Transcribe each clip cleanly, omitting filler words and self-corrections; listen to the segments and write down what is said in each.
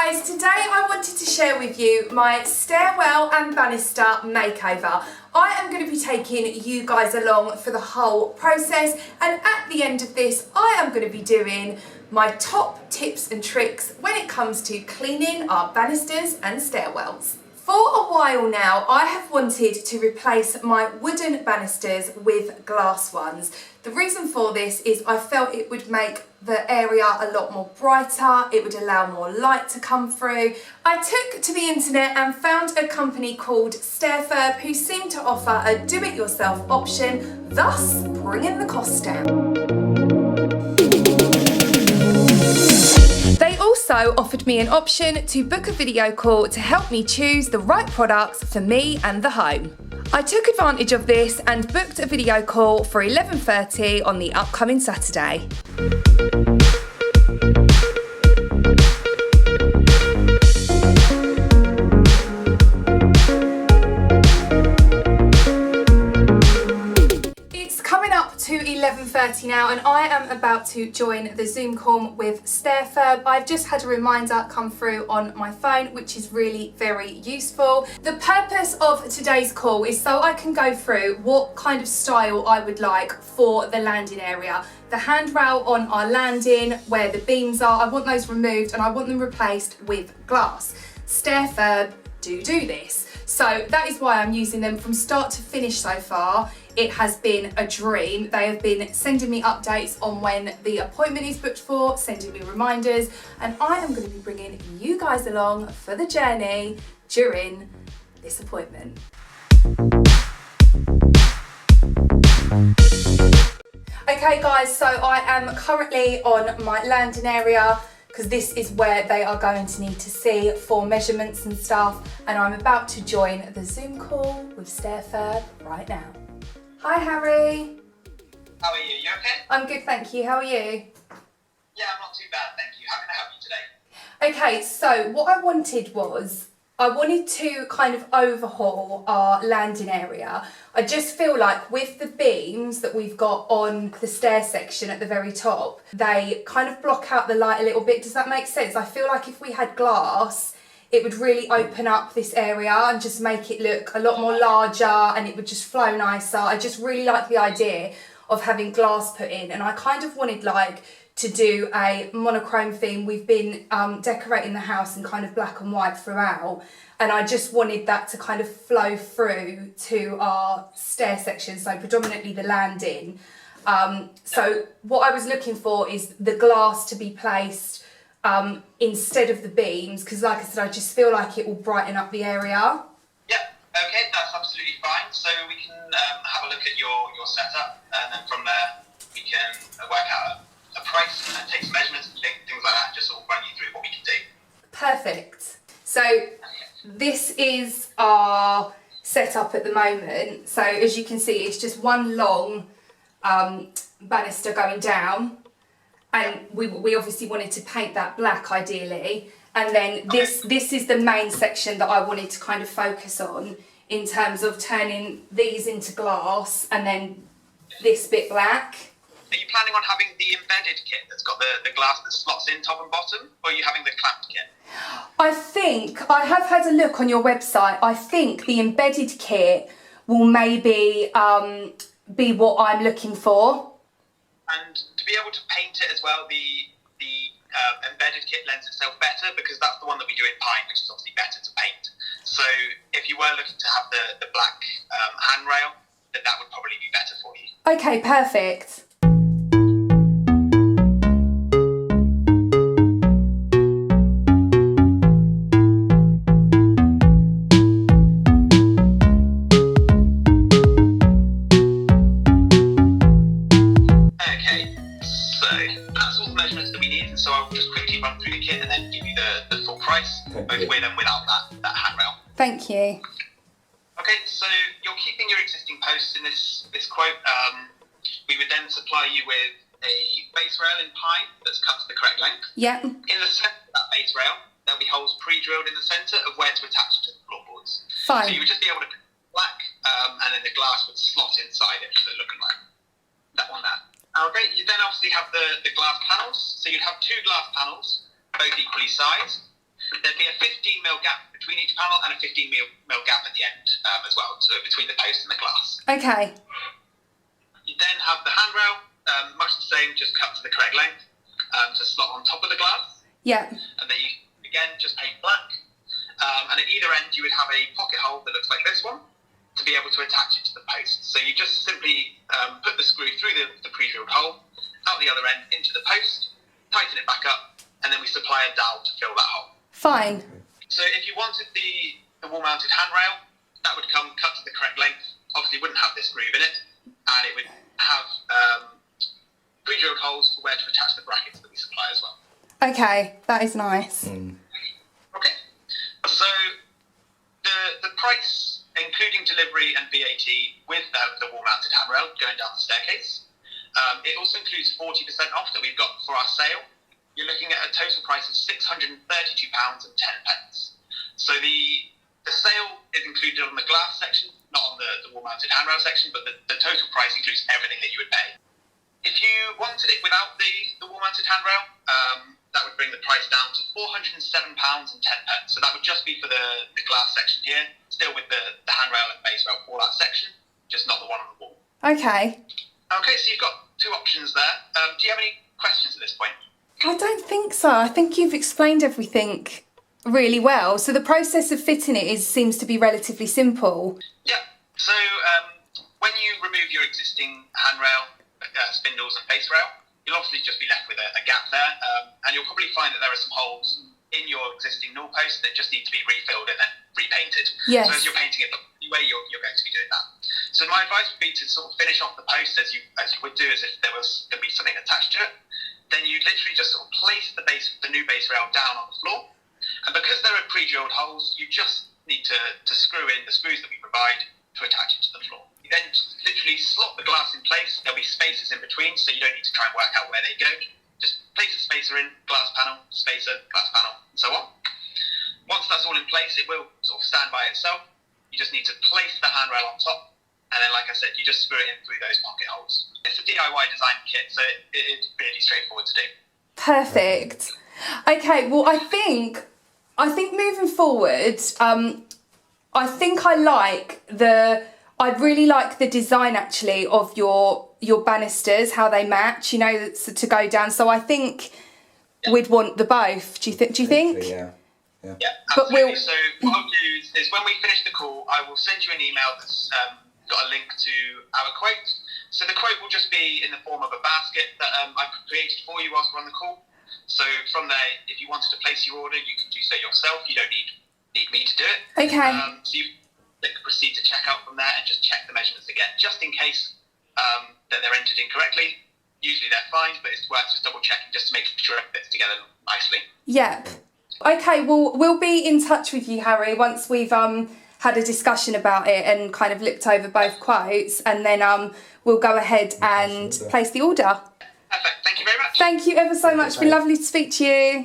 guys, today I wanted to share with you my stairwell and banister makeover. I am going to be taking you guys along for the whole process, and at the end of this I am going to be doing my top tips and tricks when it comes to cleaning our banisters and stairwells. For a while now, I have wanted to replace my wooden banisters with glass ones. The reason for this is I felt it would make the area a lot more brighter, it would allow more light to come through. I took to the internet and found a company called StairFurb who seemed to offer a do-it-yourself option, thus bringing the cost down. They also offered me an option to book a video call to help me choose the right products for me and the home. I took advantage of this and booked a video call for 11:30 on the upcoming Saturday. To 11:30 now, and I am about to join the Zoom call with StairFurb. I've just had a reminder come through on my phone, which is really very useful. The purpose of today's call is so I can go through what kind of style I would like for the landing area. The handrail on our landing, where the beams are, I want those removed and I want them replaced with glass. StairFurb do this. So that is why I'm using them from start to finish so far. It has been a dream. They have been sending me updates on when the appointment is booked for, sending me reminders, and I am going to be bringing you guys along for the journey during this appointment. Okay guys, so I am currently on my landing area because this is where they are going to need to see for measurements and stuff, and I'm about to join the Zoom call with StairFurb right now. Hi Harry. How are you? You okay? I'm good, thank you. How are you? Yeah, I'm not too bad, thank you. How can I help you today? Okay, so what I wanted to kind of overhaul our landing area. I just feel like with the beams that we've got on the stair section at the very top, they kind of block out the light a little bit. Does that make sense? I feel like if we had glass, it would really open up this area and just make it look a lot more larger, and it would just flow nicer. I just really like the idea of having glass put in, and I kind of wanted to do a monochrome theme. We've been decorating the house in kind of black and white throughout, and I just wanted that to kind of flow through to our stair section, so predominantly the landing. So what I was looking for is the glass to be placed instead of the beams, because like I said, I just feel like it will brighten up the area. Yep, okay, that's absolutely fine. So we can have a look at your setup, and then from there we can work out a price and take some measurements and things like that, just sort of run you through what we can do. Perfect. So this is our setup at the moment. So as you can see, it's just one long banister going down. And we obviously wanted to paint that black ideally, and then this is the main section that I wanted to kind of focus on in terms of turning these into glass and then this bit black. Are you planning on having the embedded kit that's got the glass that slots in top and bottom, or are you having the clamped kit? I think, I have had a look on your website, I think the embedded kit will maybe be what I'm looking for. And to be able to paint it as well, the embedded kit lends itself better, because that's the one that we do in pine, which is obviously better to paint. So if you were looking to have the black handrail, then that would probably be better for you. Okay, perfect. So I'll just quickly run through the kit and then give you the full price, both with and without that handrail. Thank you. Okay, so you're keeping your existing posts in this quote. We would then supply you with a base rail in pine that's cut to the correct length. Yeah. In the centre of that base rail, there'll be holes pre-drilled in the centre of where to attach to the floorboards. Fine. So you would just be able to black, and then the glass would slot inside it, so looking like that one there. Okay, you then obviously have the glass panels. So you'd have two glass panels, both equally sized. there'd be a 15mm gap between each panel and a 15mm gap at the end as well, so between the post and the glass. Okay. You then have the handrail, much the same, just cut to the correct length to slot on top of the glass. Yeah. And then you, again, just paint black. And at either end, you would have a pocket hole that looks like this one to be able to attach it to the post. So you just simply put the screw through the pre-drilled hole, out the other end into the post, tighten it back up, and then we supply a dowel to fill that hole. Fine. So if you wanted the wall-mounted handrail, that would come cut to the correct length. Obviously, wouldn't have this groove in it, and it would have pre-drilled holes for where to attach the brackets that we supply as well. Okay, that is nice. Okay, so the price, including delivery and VAT, with the wall-mounted handrail going down the staircase, it also includes 40% off that we've got for our sale. You're looking at a total price of £632.10. So the sale is included on the glass section, not on the wall-mounted handrail section, but the total price includes everything that you would pay. If you wanted it without the wall-mounted handrail, that would bring the price down to £407.10. So that would just be for the glass section here, still with the handrail and base rail for that section, just not the one on the wall. Okay. Okay, so you've got two options there. Do you have any questions at this point? I don't think so. I think you've explained everything really well. So the process of fitting it seems to be relatively simple. Yeah. So when you remove your existing handrail, spindles and base rail, you'll obviously just be left with a gap there, and you'll probably find that there are some holes in your existing null post that just need to be refilled and then repainted. Yes. So as you're painting it, anyway, you're going to be doing that. So my advice would be to sort of finish off the post as you would do, as if there was going to be something attached to it. Then you literally just sort of place the new base rail down on the floor, and because there are pre-drilled holes, you just need to screw in the screws that we provide to attach it to the floor. You then just literally slot the glass in place. There'll be spaces in between, so you don't need to try and work out where they go. Just place a spacer in, glass panel, spacer, glass panel, and so on. Once that's all in place, it will sort of stand by itself. You just need to place the handrail on top, and then, like I said, you just screw it in through those pocket holes. It's a DIY design kit, so it's really straightforward to do. Perfect. Okay, well, I think moving forward, I think I really like the design actually of your banisters, how they match, you know, to go down. So I think we'd want the both. Do you think? Yeah, absolutely. So what I'll do is when we finish the call, I will send you an email that's got a link to our quote. So the quote will just be in the form of a basket that I created for you whilst we're on the call. So from there, if you wanted to place your order, you can do so yourself. You don't need me to do it. Okay. So you click proceed to checkout from there and just check the measurements again, just in case that they're entered incorrectly. Usually they're fine, but it's worth just double checking just to make sure it fits together nicely. Yep. Okay, well, we'll be in touch with you, Harry, once we've had a discussion about it and kind of looked over both quotes, and then we'll go ahead and place the order. Perfect. Thank you very much. Thank you ever so much. It's been lovely to speak to you.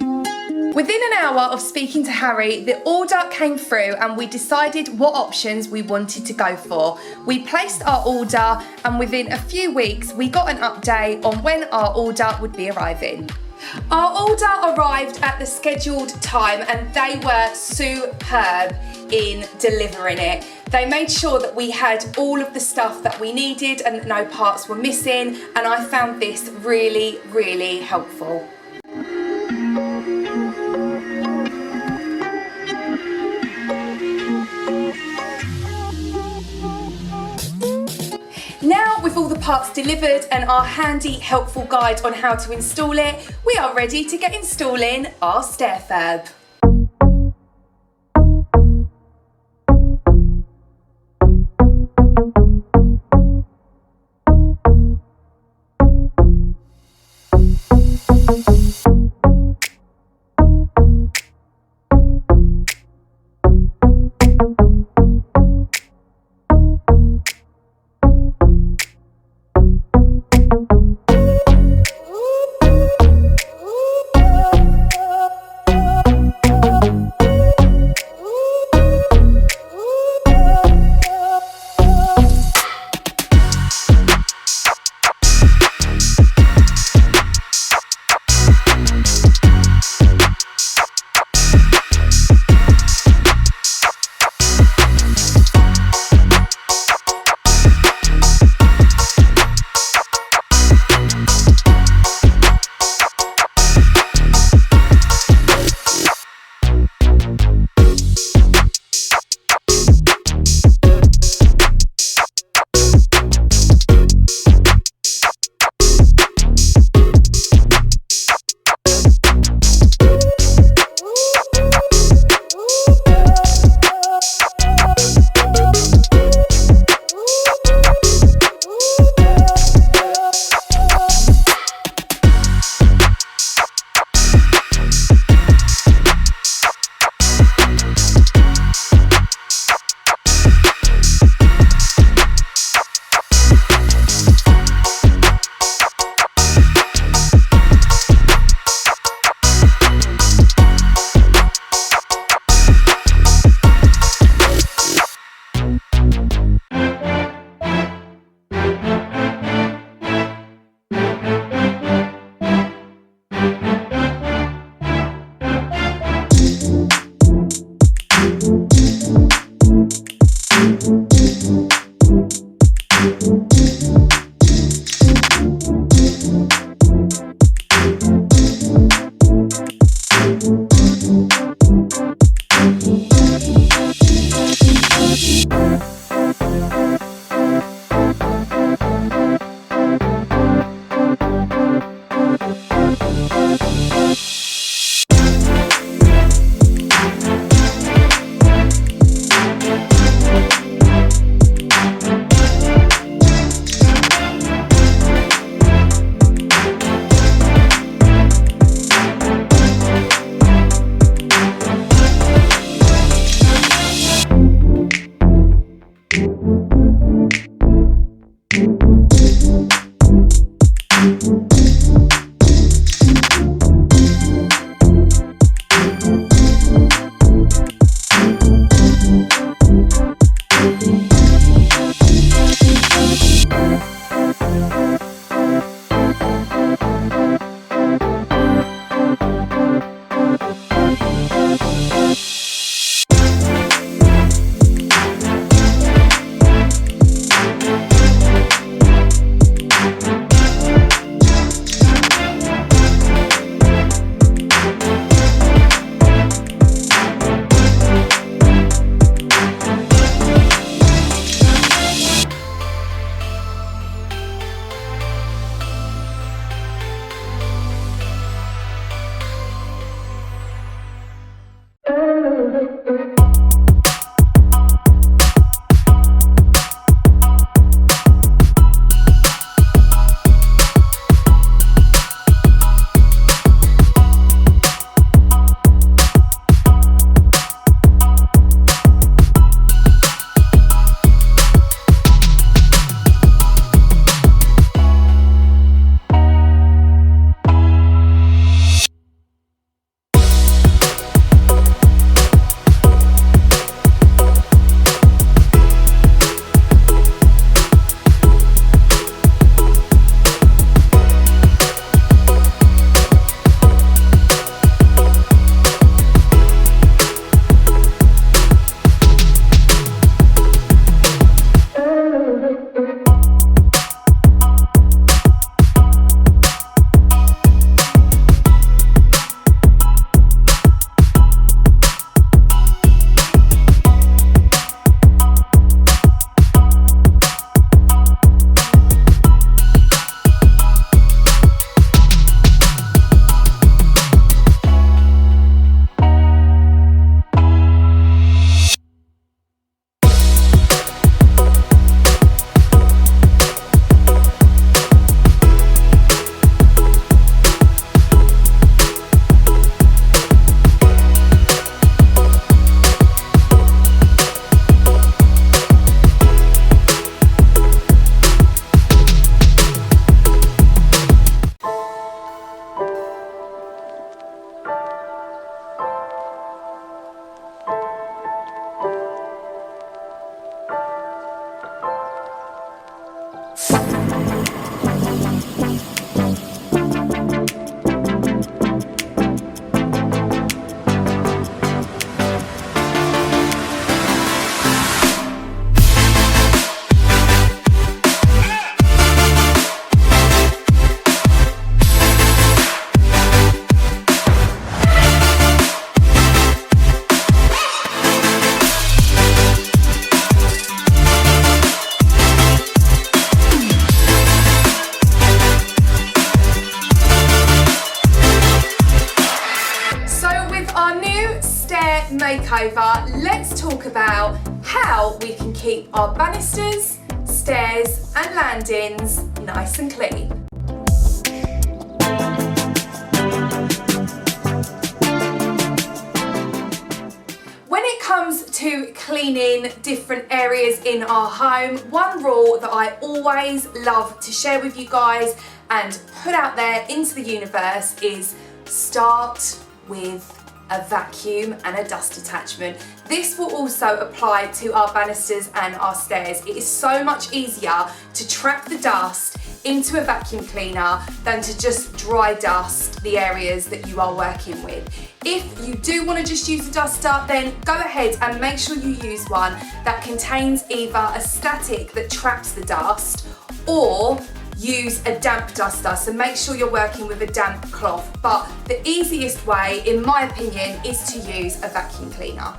Within an hour of speaking to Harry, the order came through and we decided what options we wanted to go for. We placed our order, and within a few weeks we got an update on when our order would be arriving. Our order arrived at the scheduled time and they were superb in delivering it. They made sure that we had all of the stuff that we needed and that no parts were missing, and I found this really, really helpful. Now, with all the parts delivered and our handy, helpful guide on how to install it, we are ready to get installing our StairFurb. makeover, let's talk about how we can keep our banisters, stairs and landings nice and clean. When it comes to cleaning different areas in our home, one rule that I always love to share with you guys and put out there into the universe is start with a vacuum and a dust attachment. This will also apply to our banisters and our stairs. It is so much easier to trap the dust into a vacuum cleaner than to just dry dust the areas that you are working with. If you do want to just use a duster, then go ahead and make sure you use one that contains either a static that traps the dust or use a damp duster, so make sure you're working with a damp cloth. But the easiest way, in my opinion, is to use a vacuum cleaner.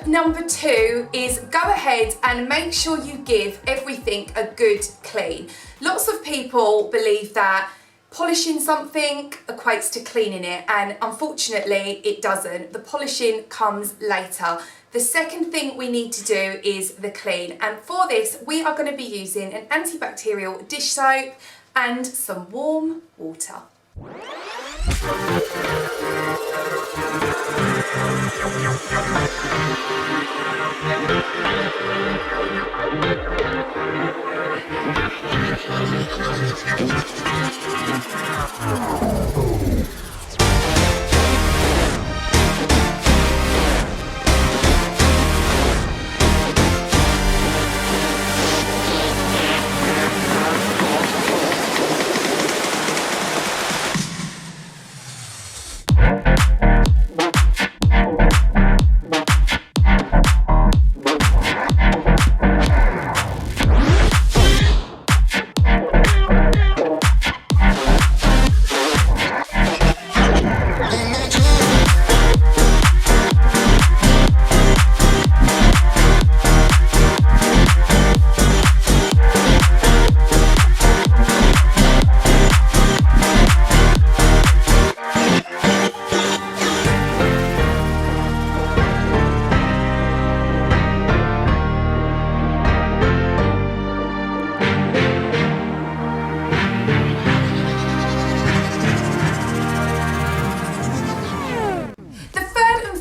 Number 2 is go ahead and make sure you give everything a good clean. Lots of people believe that polishing something equates to cleaning it, and unfortunately it doesn't. The polishing comes later. The second thing we need to do is the clean, and for this we are going to be using an antibacterial dish soap and some warm water.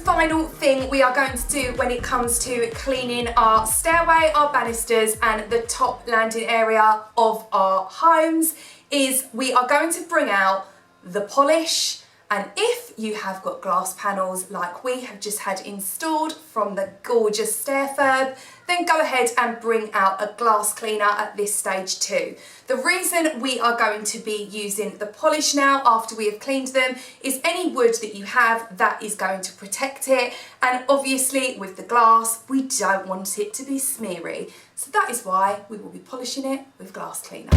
Final thing we are going to do when it comes to cleaning our stairway, our banisters and the top landing area of our homes is we are going to bring out the polish. And if you have got glass panels like we have just had installed from the gorgeous StairFurb, then go ahead and bring out a glass cleaner at this stage too. The reason we are going to be using the polish now after we have cleaned them is any wood that you have, that is going to protect it. And obviously with the glass, we don't want it to be smeary. So that is why we will be polishing it with glass cleaner.